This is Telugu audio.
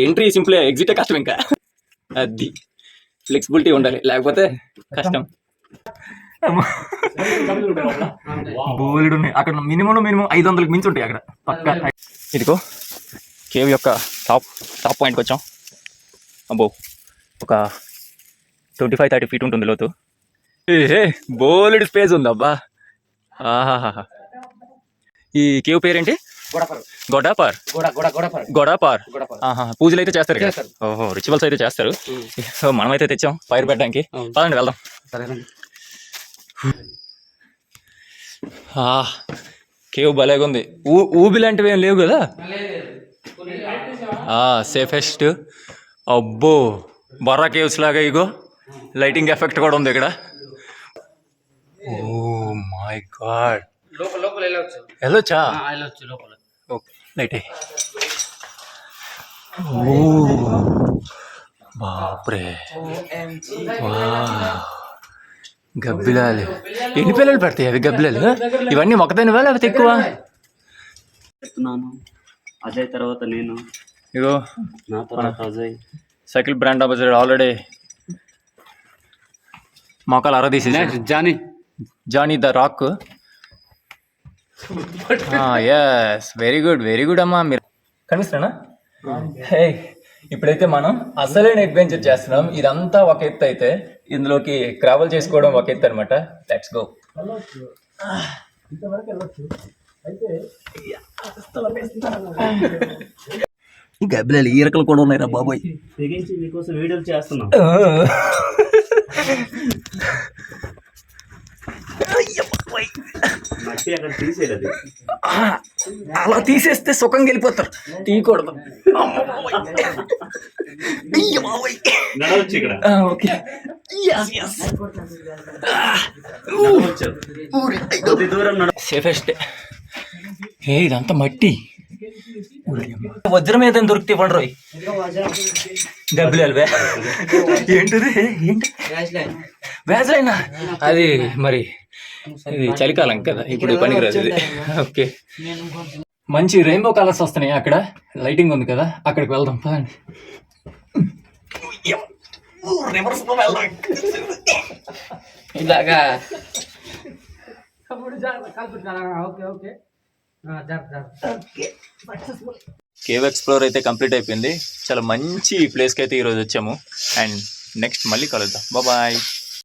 ఎంట్రీ సింపుల్, ఎగ్జిటే కష్టం. ఇంకా అది ఫ్లెక్సిబిలిటీ ఉండాలి, లేకపోతే కష్టం. బోల్డ్ ఉన్నాయి అక్కడ, మినిమం 500కి మించి ఉంటాయి అక్కడ పక్క. ఇదిగో కేవ్ యొక్క టాప్ పాయింట్కి వచ్చాం. అబ్బో ఒక 25-30 ఫీట్ ఉంటుంది లోతు. బోల్డ్ స్పేస్ ఉంది అబ్బా. ఆహాహా. ఈ కేవ్ పేరేంటి? గోడాపార్. పూజలు అయితే చేస్తారు కదా. ఓహో, రిచువల్స్ అయితే చేస్తారు. మనమైతే తెచ్చాం ఫైర్ పెట్టడానికి. పదండి వెళ్దాం. కేవ్ భలేగా ఉంది. ఊబి లాంటివి ఏం లేవు కదా. సేఫెస్ట్. అబ్బో, బొర్రా కేవ్స్ లాగా ఇగో లైటింగ్ ఎఫెక్ట్ కూడా ఉంది ఇక్కడ. ఓ మై గాడ్, వెళ్ళొచ్చా? లైట్. ఓ బాప్రే, గబ్బిలాలు. ఎన్ని పిల్లలు పెడతాయి అవి గబ్బిలాలు? ఇవన్నీ మొక్కదానివా లేకపోతే ఎక్కువ? అజయ్ తర్వాత నేను, ఇగో నా తర్వాత Ajay. Cycle brand ambassador already మొక్కలు అరదీసి. Johnny the Rock. Yes, very good అమ్మా. మీరు కనిపిస్తున్నా? హే, ఇప్పుడైతే మనం అసలైన అడ్వెంచర్ చేస్తున్నాం. ఇదంతా ఒక ఎత్తు అయితే ఇందులోకి ట్రావెల్ చేసుకోవడం ఒక ఎత్తు అనమాట. Let's go. గబ్బిలాలు ఈరకలు కూడా ఉన్నాయిరా బాబాయ్. తెగించి మీకోసం వీడియోలు చేస్తున్నాం. అలా తీసేస్తే సుఖంగా వెళ్ళిపోతారు, తీయకూడదు. సేఫెస్ట్. ఇదంతా మట్టి. వజ్రం ఏదైనా దొరికితే ఇవ్వండి రోయ్. గబ్బిలాలు ఏంటిది? వ్యాజ్లైనా అది మరి ఇది చలికాలం కదా, ఇప్పుడు పనికిరాదు ఇది. ఓకే, మంచి రెయిన్బో కలర్స్ వస్తున్నాయి అక్కడ. లైటింగ్ ఉంది కదా, అక్కడికి వెళ్దాం పదండి. ఇలాగా కేవ్ ఎక్స్ప్లోర్ అయితే కంప్లీట్ అయిపోయింది. చాలా మంచి ప్లేస్కి అయితే ఈరోజు వచ్చాము. అండ్ నెక్స్ట్ మళ్ళీ కలుద్దాం. బాయ్.